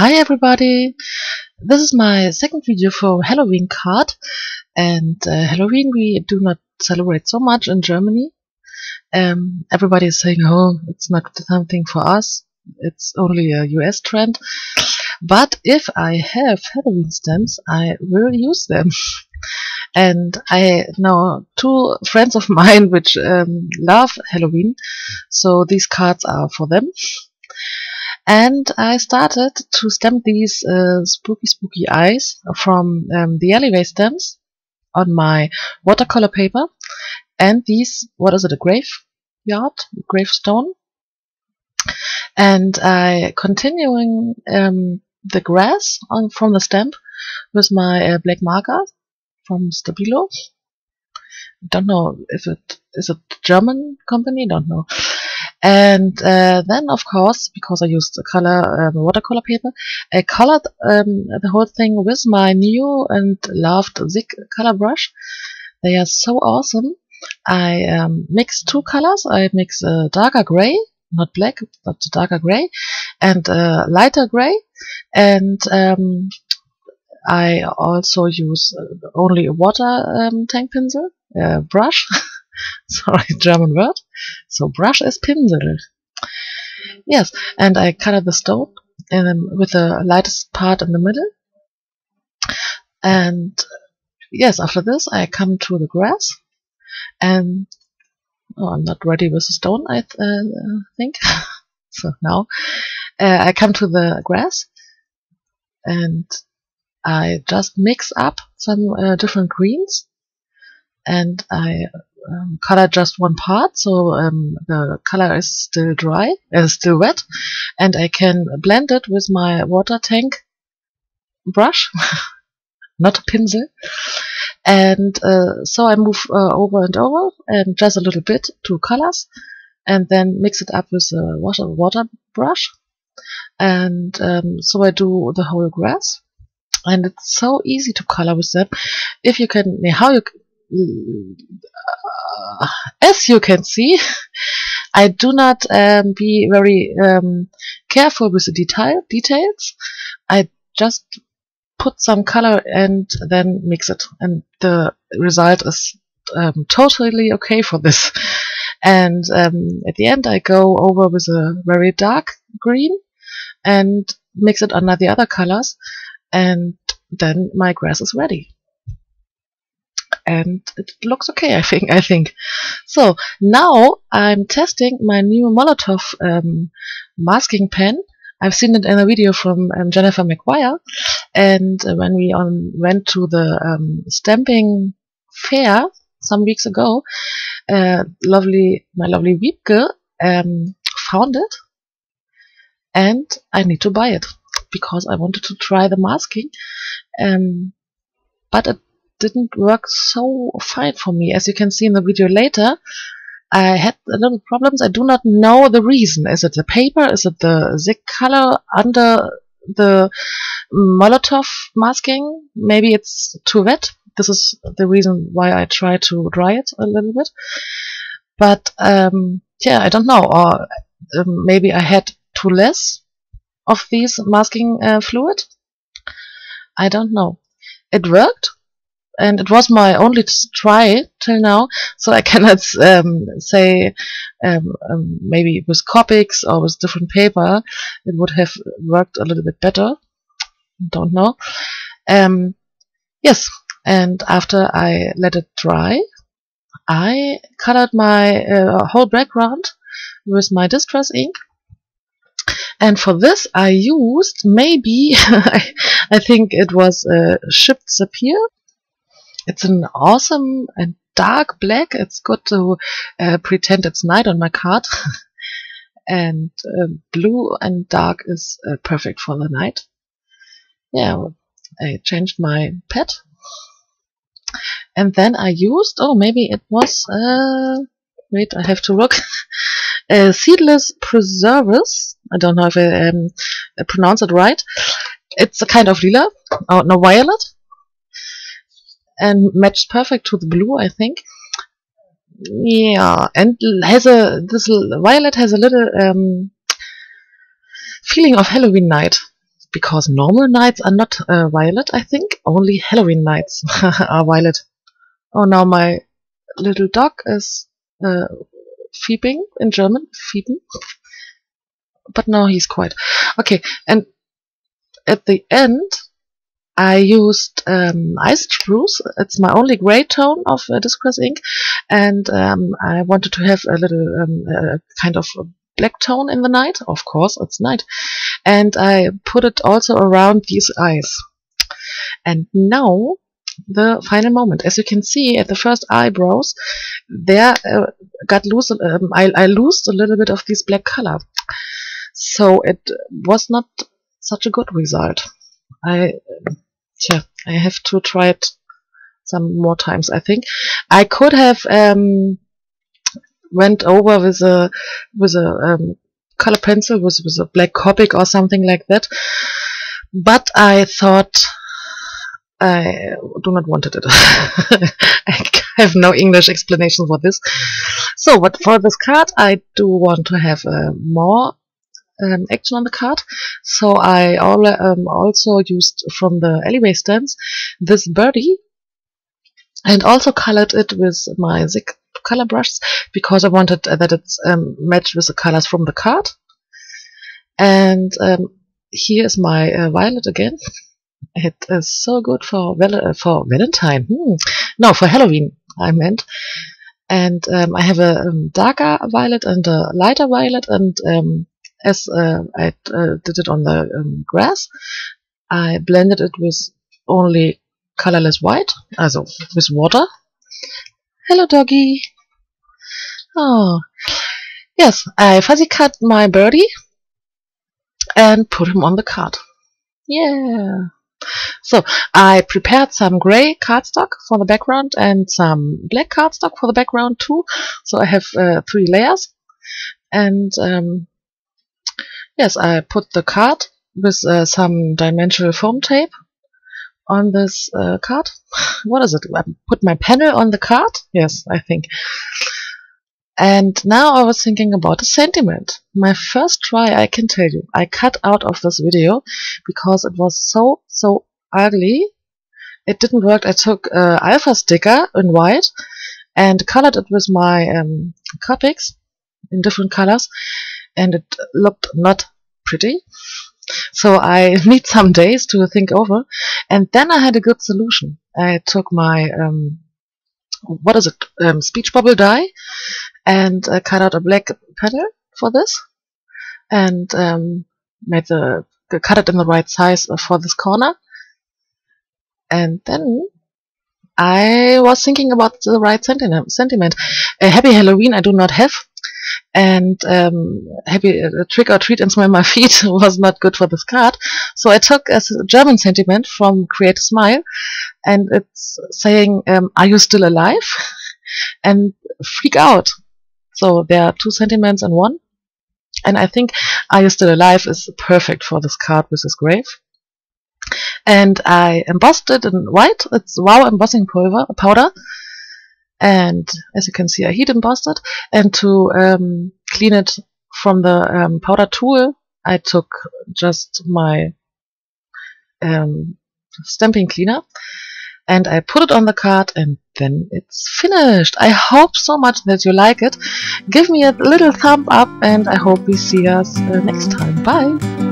Hi everybody! This is my second video for Halloween card, and Halloween we do not celebrate so much in Germany. Everybody is saying, oh, it's not something for us, it's only a US trend. But if I have Halloween stamps, I will use them. And I know two friends of mine which love Halloween, so these cards are for them. And I started to stamp these spooky eyes from the alleyway stamps on my watercolor paper, and these, what is it, a gravestone. And I continuing the grass from the stamp with my black marker from Stabilo. Don't know if it is a German company, don't know. And then, of course, because I used the watercolor paper, I colored the whole thing with my new and loved Zig color brush. They are so awesome. I mix two colors. I mix darker gray, not black, but darker gray, and lighter gray. And I also use only a water tank pencil brush. Sorry, German word. So brush is Pinsel. Yes, and I color the stone with the lightest part in the middle. And yes, after this I come to the grass, and I'm not ready with the stone, I think. So now I come to the grass, and I just mix up some different greens, and I color just one part, so the color is still dry, still wet, and I can blend it with my water tank brush, not a pencil. And so I move over and over, and just a little bit to colors, and then mix it up with a water brush. And so I do the whole grass, and it's so easy to color with them. If you can, as you can see, I do not be very careful with the details. I just put some color and then mix it, and the result is totally okay for this. And at the end I go over with a very dark green and mix it under the other colors, and then my grass is ready. And it looks okay, I think. So now I'm testing my new Molotow-Masking pen. I've seen it in a video from Jennifer McGuire, and when we went to the stamping fair some weeks ago, my lovely Wiebke found it, and I need to buy it because I wanted to try the masking, but it didn't work so fine for me. As you can see in the video later, I had a little problems. I do not know the reason. Is it the paper? Is it the Zig color under the Molotow masking? Maybe it's too wet. This is the reason why I try to dry it a little bit. But yeah, I don't know. Or maybe I had too less of these masking fluid. I don't know. It worked. And it was my only try till now, so I cannot say maybe with Copics or with different paper it would have worked a little bit better. Don't know. Yes, and after I let it dry, I colored my whole background with my distress ink. And for this I used maybe I think it was Shipped Sapphire. It's an awesome and dark black. It's good to pretend it's night on my card. And blue and dark is perfect for the night. Yeah, I changed my pad. And then I used, oh, maybe it was, wait, I have to look. Seedless Preserves. I don't know if I pronounce it right. It's a kind of lila, oh, no, violet. And matched perfect to the blue, I think. Yeah, and this violet has a little feeling of Halloween night. because normal nights are not violet, I think. Only Halloween nights are violet. Oh, now my little dog is fiebing in German. Fieben. But now he's quiet. Okay, and at the end, I used ice spruce. It's my only gray tone of Distress ink, and I wanted to have a little kind of black tone in the night. Of course, it's night, and I put it also around these eyes. And now the final moment. As you can see at the first eyebrows, there got loose. I loosed a little bit of this black color, so it was not such a good result. I have to try it some more times, I think. I could have went over with a color pencil with a black Copic or something like that, but I thought I do not wanted it. I have no English explanation for this. So, but for this card, I do want to have more action on the card, so I also used from the alleyway stands this birdie, and also colored it with my Zig color brushes because I wanted that it's matched with the colors from the card. And here is my violet again. It is so good for Valentine. No, for Halloween I meant. And I have a darker violet and a lighter violet, and as I did it on the grass, I blended it with only colorless white, also with water. Hello, doggy. Oh, yes, I fuzzy cut my birdie and put him on the card. Yeah. So I prepared some gray cardstock for the background and some black cardstock for the background too. So I have 3 layers, and yes, I put the card with some dimensional foam tape on this card. What is it? I put my panel on the card? Yes, I think. And now I was thinking about a sentiment. My first try, I can tell you, I cut out of this video because it was so ugly. It didn't work. I took alpha sticker in white and colored it with my Copics in different colors, and it looked not pretty. So I need some days to think over, and then I had a good solution. I took my speech bubble die and cut out a black panel for this, and made cut it in the right size for this corner. And then I was thinking about the right sentiment. Happy Halloween I do not have, and happy trick or treat and smell my feet was not good for this card. So I took a German sentiment from Create a Smile, and it's saying, are you still alive? And freak out. So there are 2 sentiments in one, and I think are you still alive is perfect for this card with this grave. And I embossed it in white. It's Wow embossing powder. And as you can see, I heat embossed it. And to clean it from the powder tool, I took just my stamping cleaner, and I put it on the card, and then it's finished. I hope so much that you like it. Give me a little thumb up, and I hope we see us next time. Bye!